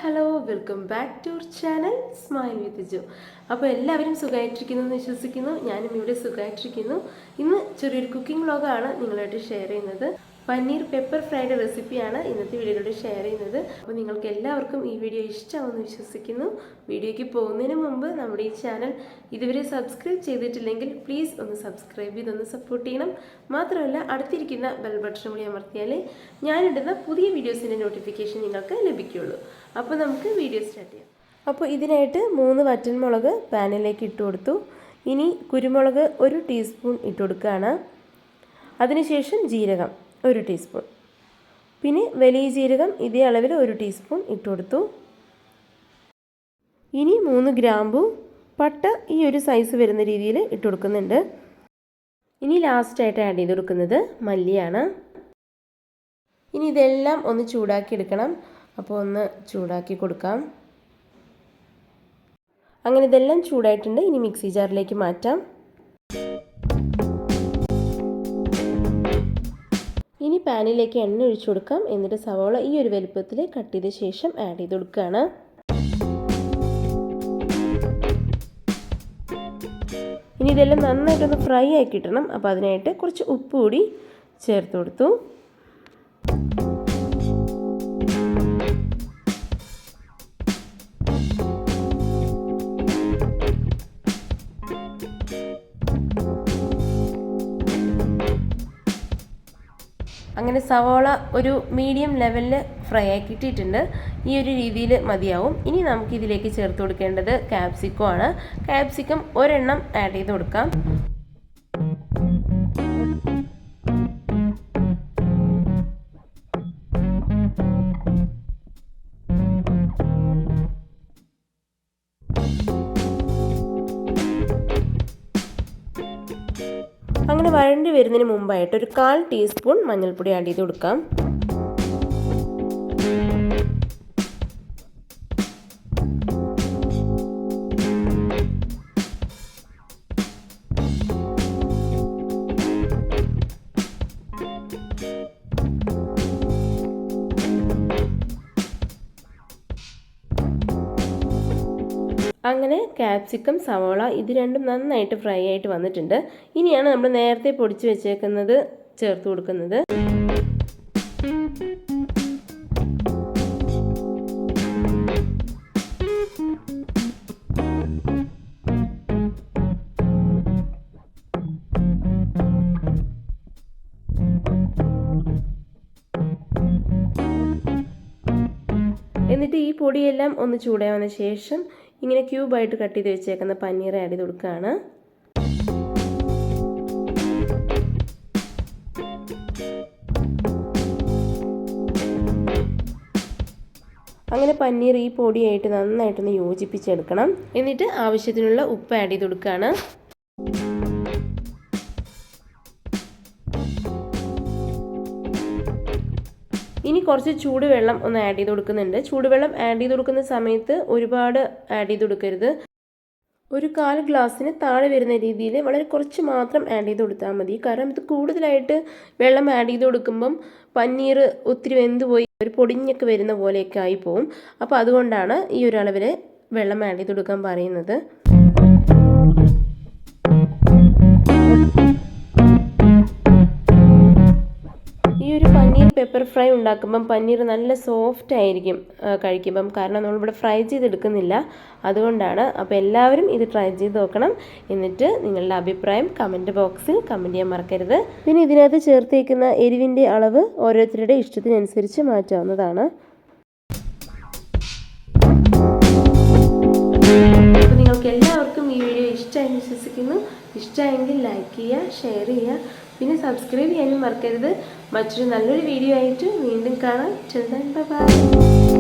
hello, welcome back to our channel Smile with Jo. അപ്പോൾ എല്ലാവരും സുഖമായിട്ടിരിക്കുന്നു എന്ന് വിശ്വസിക്കുന്നു. ഞാനും ഇവിടെ സുഖമായിട്ടിരിക്കുന്നു. ഇന്ന് ചെറിയൊരു കുക്കിംഗ് വ്ലോഗാണ് നിങ്ങളായിട്ട് ഷെയർ ചെയ്യുന്നത്. പനീർ പെപ്പർ ഫ്രൈഡ് റെസിപ്പിയാണ് ഇന്നത്തെ വീഡിയോയിലൂടെ ഷെയർ ചെയ്യുന്നത്. അപ്പോൾ നിങ്ങൾക്ക് എല്ലാവർക്കും ഈ വീഡിയോ ഇഷ്ടമാവുമെന്ന് വിശ്വസിക്കുന്നു. വീഡിയോയ്ക്ക് പോകുന്നതിന് മുമ്പ് നമ്മുടെ ഈ ചാനൽ ഇതുവരെ സബ്സ്ക്രൈബ് ചെയ്തിട്ടില്ലെങ്കിൽ പ്ലീസ് ഒന്ന് സബ്സ്ക്രൈബ് ചെയ്തൊന്ന് സപ്പോർട്ട് ചെയ്യണം. മാത്രമല്ല അടുത്തിരിക്കുന്ന ബെൽ ബട്ടൺ കൂടി അമർത്തിയാലേ ഞാനിടുന്ന പുതിയ വീഡിയോസിൻ്റെ നോട്ടിഫിക്കേഷൻ നിങ്ങൾക്ക് ലഭിക്കുകയുള്ളൂ. അപ്പോൾ നമുക്ക് വീഡിയോ സ്റ്റാർട്ട് ചെയ്യാം. അപ്പോൾ ഇതിനായിട്ട് 3 വറ്റൽമുളക് പാനിലേക്ക് ഇട്ട് കൊടുത്തു. ഇനി കുരുമുളക് 1 ടീസ്പൂൺ ഇട്ട് കൊടുക്കുകയാണ്. അതിനുശേഷം ജീരകം 1 ടീസ്പൂൺ, പിന്നെ വലിയ ജീരകം ഇതേ അളവിൽ 1 ടീസ്പൂൺ ഇട്ട് കൊടുത്തു. ഇനി 3 ഗ്രാമ്പു, പട്ട ഈ ഒരു സൈസ് വരുന്ന രീതിയിൽ ഇട്ട് കൊടുക്കുന്നുണ്ട്. ഇനി ലാസ്റ്റായിട്ട് ആഡ് ചെയ്ത് കൊടുക്കുന്നത് മല്ലിയാണ്. ഇനി ഇതെല്ലാം ഒന്ന് ചൂടാക്കി എടുക്കണം. അപ്പോൾ ഒന്ന് ചൂടാക്കി കൊടുക്കാം. അങ്ങനെ ഇതെല്ലാം ചൂടായിട്ടുണ്ട്. ഇനി മിക്സി ജാറിലേക്ക് മാറ്റാം. ഇനി പാനിലേക്ക് എണ്ണ ഒഴിച്ചു കൊടുക്കാം. എന്നിട്ട് സവാള ഈ ഒരു വലുപ്പത്തിൽ കട്ട് ചെയ്ത ശേഷം ആഡ് ചെയ്ത് കൊടുക്കുകയാണ്. ഇനി ഇതെല്ലാം നന്നായിട്ടൊന്ന് ഫ്രൈ ആക്കി കിട്ടണം. അപ്പോൾ അതിനായിട്ട് കുറച്ച് ഉപ്പ് കൂടി ചേർത്ത് കൊടുത്തു. അങ്ങനെ സവാള ഒരു മീഡിയം ലെവലിൽ ഫ്രൈ ആക്കിയിട്ടിട്ടുണ്ട്. ഈ ഒരു രീതിയിൽ മതിയാവും. ഇനി നമുക്കിതിലേക്ക് ചേർത്ത് കൊടുക്കേണ്ടത് ക്യാപ്സിക്കം ആണ്. ക്യാപ്സിക്കം ഒരെണ്ണം ആഡ് ചെയ്ത് കൊടുക്കാം. അങ്ങനെ വഴണ്ടി വരുന്നതിന് മുമ്പായിട്ട് ഒരു 1/4 ടീസ്പൂൺ മഞ്ഞൾപ്പൊടി ആഡ് ചെയ്ത് കൊടുക്കാം. അങ്ങനെ ക്യാപ്സിക്കം, സവാള ഇത് രണ്ടും നന്നായിട്ട് ഫ്രൈ ആയിട്ട് വന്നിട്ടുണ്ട്. ഇനിയാണ് നമ്മൾ നേരത്തെ പൊടിച്ച് വെച്ചേക്കുന്നത് ചേർത്ത് കൊടുക്കുന്നത്. എന്നിട്ട് ഈ പൊടിയെല്ലാം ഒന്ന് ചൂടാവുന്ന ശേഷം ഇങ്ങനെ ക്യൂബായിട്ട് കട്ട് ചെയ്ത് വെച്ചേക്കുന്ന പനീർ ആഡ് ചെയ്ത് കൊടുക്കുകയാണ്. അങ്ങനെ പനീർ ഈ പൊടിയായിട്ട് നന്നായിട്ടൊന്ന് യോജിപ്പിച്ചെടുക്കണം. എന്നിട്ട് ആവശ്യത്തിനുള്ള ഉപ്പ് ആഡ് ചെയ്ത് കൊടുക്കുകയാണ്. ഇനി കുറച്ച് ചൂടുവെള്ളം ഒന്ന് ആഡ് ചെയ്ത് കൊടുക്കുന്നുണ്ട്. ചൂടുവെള്ളം ആഡ് ചെയ്ത് കൊടുക്കുന്ന സമയത്ത് ഒരുപാട് ആഡ് ചെയ്ത് കൊടുക്കരുത്. ഒരു 1/4 ഗ്ലാസ്സിന് താഴെ വരുന്ന രീതിയിൽ വളരെ കുറച്ച് മാത്രം ആഡ് ചെയ്ത് കൊടുത്താൽ മതി. കാരണം ഇത് കൂടുതലായിട്ട് വെള്ളം ആഡ് ചെയ്ത് കൊടുക്കുമ്പം പനീർ ഒത്തിരി വെന്ത് പോയി ഒരു പൊടിഞ്ഞൊക്കെ വരുന്ന പോലെയൊക്കെ ആയി പോവും. അപ്പോൾ അതുകൊണ്ടാണ് ഈ ഒരു അളവിൽ വെള്ളം ആഡ് ചെയ്ത് കൊടുക്കാൻ പറയുന്നത്. ഈ ഒരു പനീർ പെപ്പർ ഫ്രൈ ഉണ്ടാക്കുമ്പം പനീർ നല്ല സോഫ്റ്റ് ആയിരിക്കും കഴിക്കുമ്പം. കാരണം നമ്മളിവിടെ ഫ്രൈ ചെയ്തെടുക്കുന്നില്ല, അതുകൊണ്ടാണ്. അപ്പോൾ എല്ലാവരും ഇത് ട്രൈ ചെയ്ത് നോക്കണം. എന്നിട്ട് നിങ്ങളുടെ അഭിപ്രായം കമൻറ്റ് ബോക്സിൽ കമൻറ്റ് ചെയ്യാൻ മറക്കരുത്. പിന്നെ ഇതിനകത്ത് ചേർത്തേക്കുന്ന എരിവിൻ്റെ അളവ് ഓരോരുത്തരുടെ ഇഷ്ടത്തിനനുസരിച്ച് മാറ്റാവുന്നതാണ്. അപ്പോൾ നിങ്ങൾക്ക് എല്ലാവർക്കും ഈ വീഡിയോ ഇഷ്ടമായി വിശ്വസിക്കുന്നു. ഇഷ്ടമായെങ്കിൽ ലൈക്ക് ചെയ്യുക, ഷെയർ ചെയ്യുക, പിന്നെ സബ്സ്ക്രൈബ് ചെയ്യാനും മറക്കരുത്. മറ്റൊരു നല്ലൊരു വീഡിയോ ആയിട്ട് വീണ്ടും കാണാം. Till then, bye bye.